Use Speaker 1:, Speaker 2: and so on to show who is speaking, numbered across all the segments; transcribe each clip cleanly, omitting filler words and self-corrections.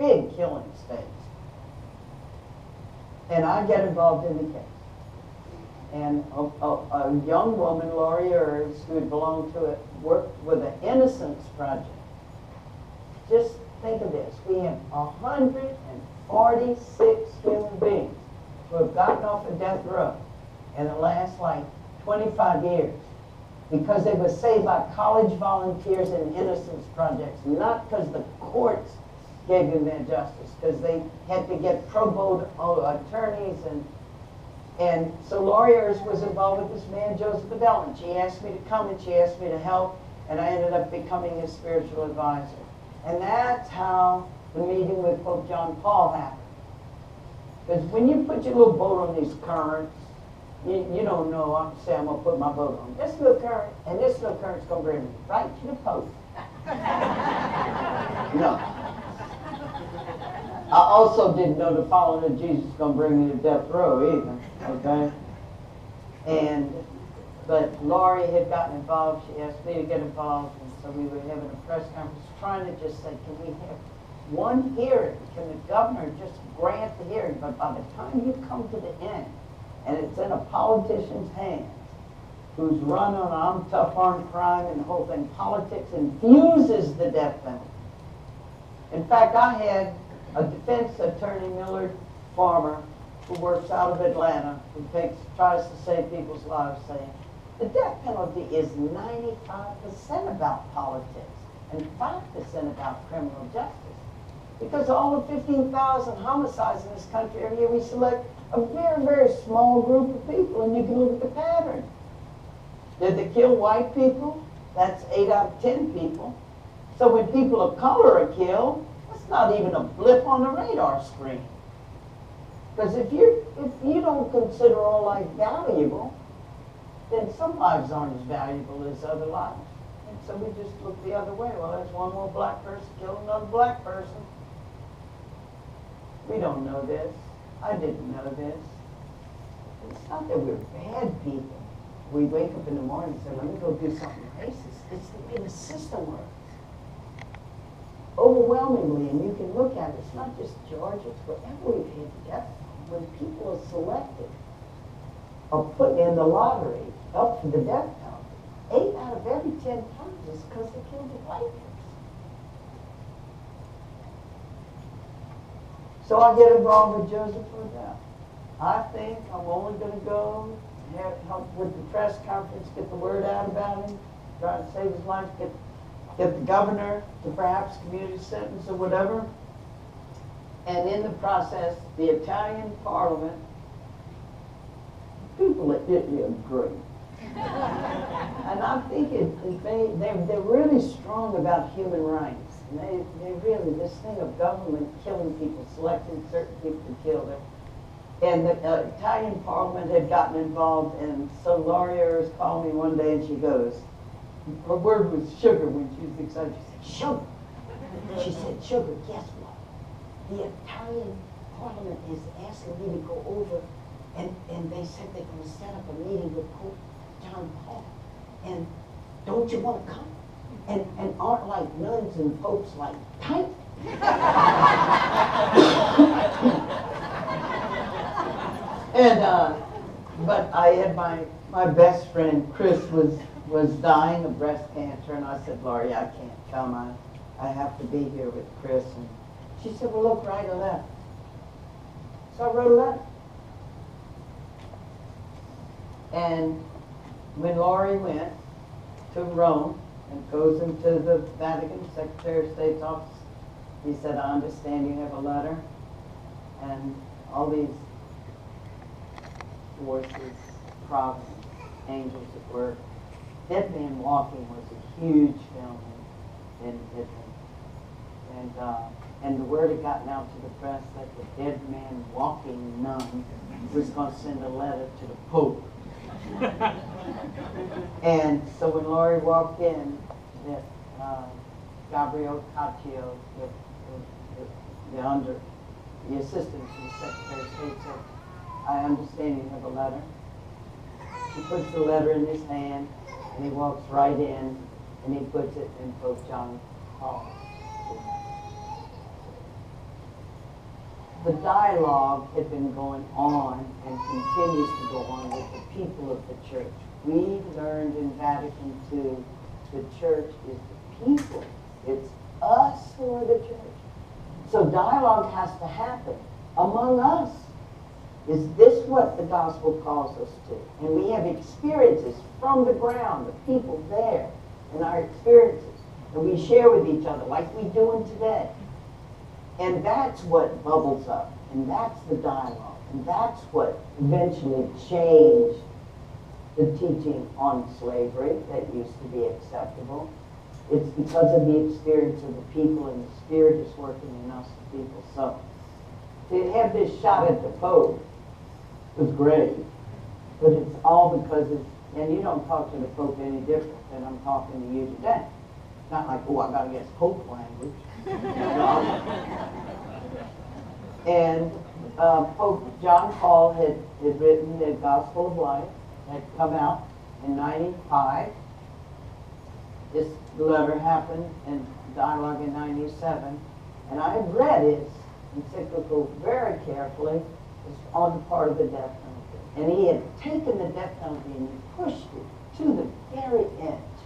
Speaker 1: pig killing stage. And I get involved in the case. And a young woman, Laurie Ers, who had belonged to it, worked with the Innocence Project. Just think of this. We have 146 human beings who have gotten off of death row in the last, like, 25 years because they were saved by college volunteers and Innocence Projects, not because the courts gave them their justice, because they had to get pro bono attorneys. And so Laurie Ers was involved with this man, Joseph Adele, and she asked me to come and she asked me to help, and I ended up becoming his spiritual advisor. And that's how the meeting with Pope John Paul happened. Because when you put your little boat on these currents, you don't know, I'm say I'm going to put my boat on this little current, and this little current's going to bring me right to the Pope. No. I also didn't know the following of Jesus was going to bring me to death row either, okay? But Laurie had gotten involved. She asked me to get involved, and so we were having a press conference trying to just say, can we have one hearing? Can the governor just grant the hearing? But by the time you come to the end, and it's in a politician's hands, who's run on I'm tough on crime and the whole thing, politics infuses the death penalty. In fact, I had a defense attorney, Millard Farmer, who works out of Atlanta, who tries to save people's lives, saying, the death penalty is 95% about politics and 5% about criminal justice. Because all the 15,000 homicides in this country every year, we select a very, very small group of people, and you can look at the pattern. Did they kill white people? That's 8 out of 10 people. So when people of color are killed, that's not even a blip on the radar screen. Because if you don't consider all life valuable, then some lives aren't as valuable as other lives. And so we just look the other way. Well, there's one more black person killed another black person. We don't know this. I didn't know this. It's not that we're bad people. We wake up in the morning and say, let me go do something racist. It's the way the system works. Overwhelmingly, and you can look at it, it's not just Georgia, it's wherever we've had death. When people are selected or put in the lottery up for the death penalty, 8 out of every 10 times is because they killed a white person. So I get involved with Joseph Adele. I think I'm only going to go help with the press conference, get the word out about him, try to save his life, get the governor to perhaps community sentence or whatever. And in the process, the Italian parliament, people at Italy are great. And I think they're really strong about human rights. And they really, this thing of government killing people, selecting certain people to kill them. And the Italian parliament had gotten involved, and so Laurie Ers called me one day and she goes, her word was sugar when she was excited. She said, sugar. She said, sugar, guess what? The Italian parliament is asking me to go over, and they said they're going to set up a meeting with Pope John Paul. And don't you want to come? And aren't like nuns and popes like tight? But I had my best friend, Chris, was dying of breast cancer, and I said, Laurie, I can't come. I have to be here with Chris. And she said, well, look, write a letter. So I wrote a letter. And when Laurie went to Rome and goes into the Vatican Secretary of State's office, he said, I understand you have a letter and all these forces, providence, angels at work. Dead Man Walking was a huge film in Italy. And the word had gotten out to the press that the dead man walking nun was going to send a letter to the Pope. And so when Laurie walked in, that Gabriel Caccio, the assistant to the Secretary of State, said, I understand you have a letter. He puts the letter in his hand, and he walks right in, and he puts it in Pope John Paul. the dialogue had been going on and continues to go on with the people of the church. We learned in Vatican II, the church is the people. It's us who are the church. So dialogue has to happen among us. Is this what the gospel calls us to? And we have experiences from the ground, the people there, and our experiences. And we share with each other like we do today. And that's what bubbles up. And that's the dialogue. And that's what eventually changed the teaching on slavery that used to be acceptable. It's because of the experience of the people, and the Spirit is working in us, the people. So to have this shot at the Pope was great, but it's all because it's, and you don't talk to the Pope any different than I'm talking to you today. It's not like, oh, I got to get Pope language. And Pope John Paul had written the Gospel of Life, had come out in 95. This letter happened in dialogue in 97, and I read his encyclical very carefully on the part of the death penalty. And he had taken the death penalty and he pushed it to the very edge.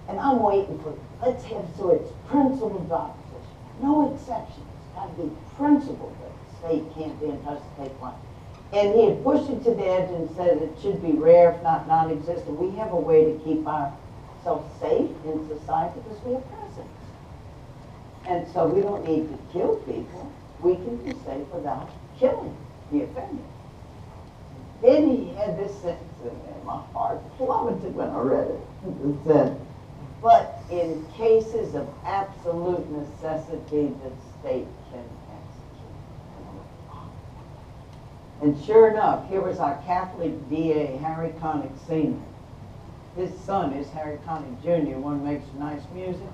Speaker 1: And I'm waiting for, let's have, so it's principled opposition. No exceptions. It's got to be principled that the state can't be in touch to take one. And he had pushed it to the edge and said it should be rare, if not non-existent. We have a way to keep ourselves safe in society because we have presidents. And so we don't need to kill people. We can be safe without killing the offender. Then he had this sentence in there. My heart plummeted when I read it. It said, but in cases of absolute necessity, the state can execute. And sure enough, here was our Catholic DA, Harry Connick Sr. His son is Harry Connick Jr., one who makes nice music.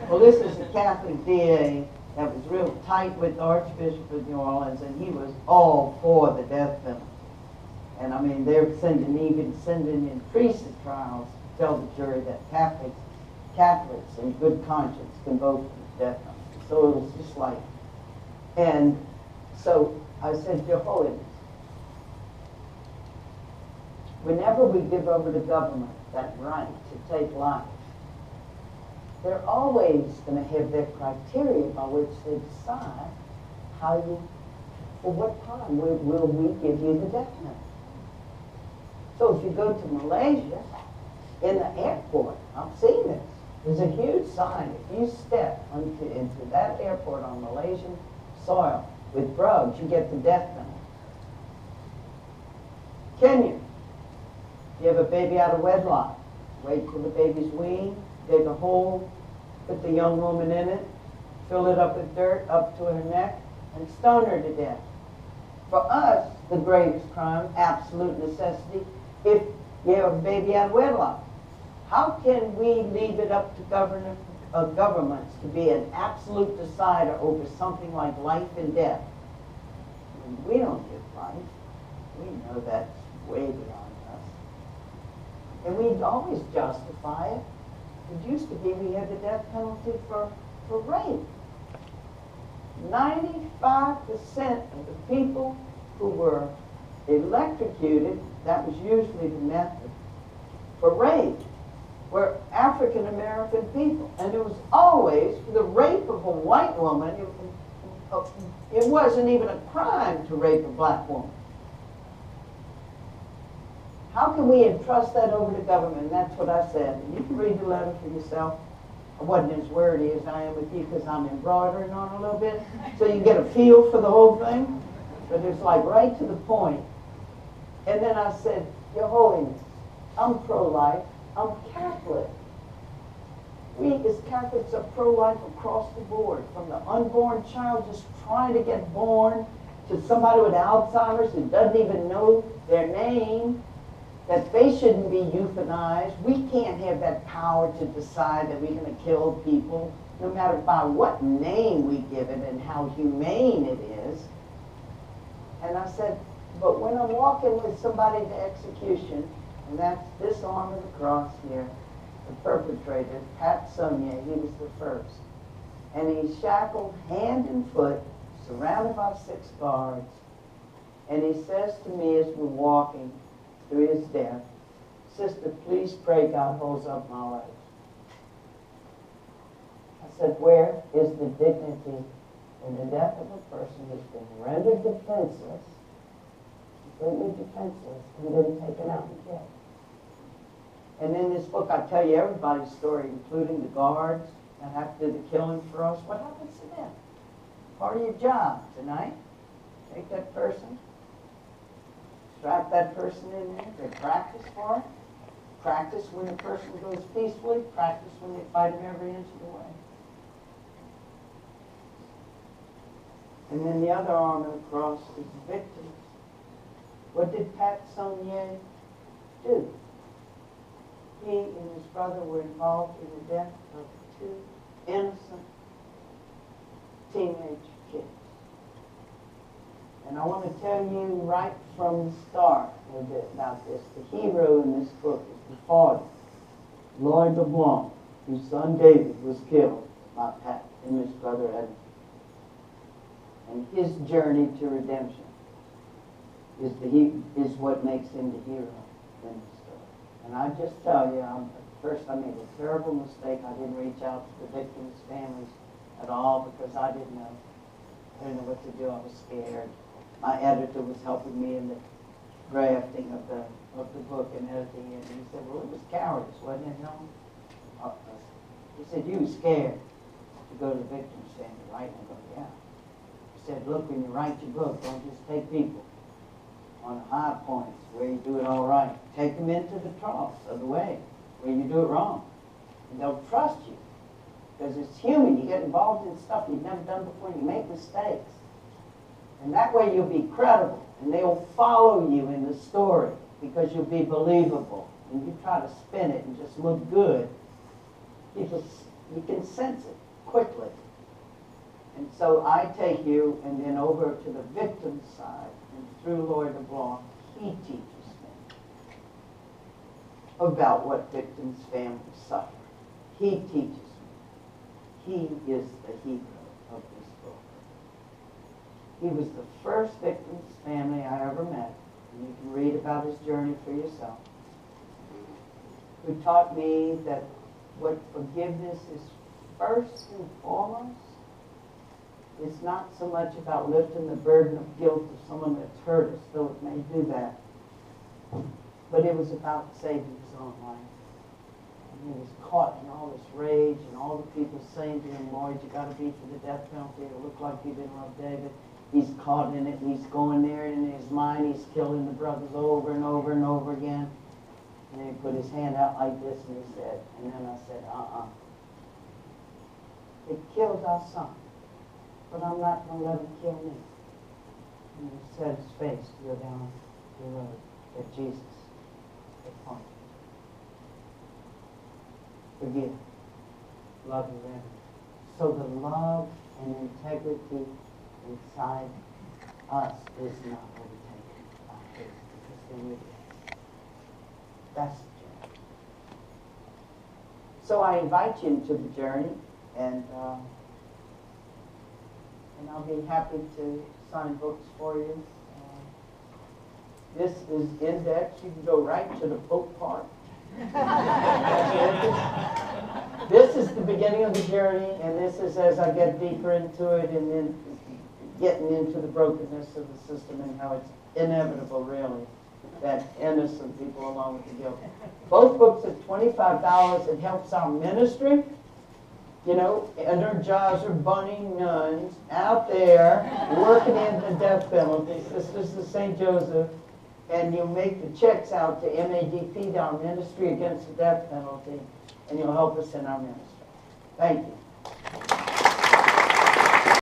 Speaker 1: Well, this is a Catholic DA that was real tight with the Archbishop of New Orleans, and he was all for the death penalty. And I mean, they're sending in priest's trials to tell the jury that Catholics in good conscience can vote for the death penalty. So it was just like, and so I said, Your Holiness, whenever we give over to government that right to take life, they're always going to have their criteria by which they decide how you, for what time will we give you the death penalty. So if you go to Malaysia, in the airport, I've seen this, there's a huge sign. If you step into that airport on Malaysian soil with drugs, you get the death penalty. Kenya, you have a baby out of wedlock, wait till the baby's weaned, dig a hole, put the young woman in it, fill it up with dirt up to her neck, and stone her to death. For us, the gravest crime, absolute necessity, if you have a baby out of wedlock. How can we leave it up to governments to be an absolute decider over something like life and death? I mean, we don't give life. We know that's way beyond us. And we always justify it. It used to be we had the death penalty for rape. 95% of the people who were electrocuted, that was usually the method, for rape, were African American people. And it was always for the rape of a white woman. It wasn't even a crime to rape a black woman. How can we entrust that over to government? And that's what I said. And you can read the letter for yourself. I wasn't as wordy as I am with you because I'm embroidering on a little bit, so you get a feel for the whole thing. But it's like right to the point. And then I said, Your Holiness, I'm pro-life. I'm Catholic. We as Catholics are pro-life across the board, from the unborn child just trying to get born to somebody with Alzheimer's who doesn't even know their name, that they shouldn't be euthanized. We can't have that power to decide that we're going to kill people, no matter by what name we give it and how humane it is. And I said, but when I'm walking with somebody to execution, and that's this arm of the cross here, the perpetrator, Pat Sumye, he was the first. And he's shackled hand and foot, surrounded by 6 guards, and he says to me as we're walking through his death, "Sister, please pray God holds up my life." I said, "Where is the dignity in the death of a person who's been rendered defenseless, completely defenseless, and then taken out and killed?" And in this book, I tell you everybody's story, including the guards that have to do the killing for us. What happens to them? Part of your job tonight, take that person, strap that person in there, they practice for it, practice when the person goes peacefully, practice when they fight him every inch of the way. And then the other arm of the cross is the victims. What did Pat Sonnier do? He and his brother were involved in the death of 2 innocent teenage kids. And I want to tell you right from the start a little bit about this. The hero in this book is the father, Lloyd LeBlanc, whose son David was killed by Pat and his brother Eddie. And his journey to redemption is what makes him the hero in the story. And I just tell you, at first I made a terrible mistake. I didn't reach out to the victims' families at all because I didn't know. I didn't know what to do. I was scared. My editor was helping me in the drafting of the book and editing it. And he said, "Well, it was cowardice, wasn't it, Helen?" He said, "You were scared to go to the victims' family, right?" And I go, "Yeah." He said, "Look, when you write your book, don't just take people on the high points where you do it all right. Take them into the troughs of the way where you do it wrong. And they'll trust you. Because it's human. You get involved in stuff you've never done before. You make mistakes. And that way you'll be credible. And they'll follow you in the story because you'll be believable. And you try to spin it and just look good. You can sense it quickly. And so I take you and then over to the victim's side. And through Lloyd LeBlanc, he teaches me about what victims' families suffer. He teaches me. He is the hero of this book. He was the first victim's family I ever met. And you can read about his journey for yourself. Who taught me that what forgiveness is first and foremost. It's not so much about lifting the burden of guilt of someone that's hurt us, though it may do that. But it was about saving his own life. And he was caught in all this rage and all the people saying to him, "Lloyd, you got to be for the death penalty. It looked like you didn't love David." He's caught in it and he's going there and in his mind he's killing the brothers over and over and over again. And then he put his hand out like this and he said, and then I said, "It killed our son. But I'm not going to let him kill me." And he set his face to go down the road that Jesus had pointed. Forgive. Love your enemy. So the love and integrity inside us is not overtaken by hate because then we're dead. That's the journey. So I invite you into the journey and I'll be happy to sign books for you. This is indexed. You can go right to the book part. This is the beginning of the journey, and this is as I get deeper into it and then getting into the brokenness of the system and how it's inevitable, really, that innocent people along with the guilty. Both books are $25. It helps our ministry. You know, Energizer Bunny nuns out there working in the death penalty, Sisters of St. Joseph, and you'll make the checks out to MADP, our Ministry Against the Death Penalty, and you'll help us in our ministry. Thank you.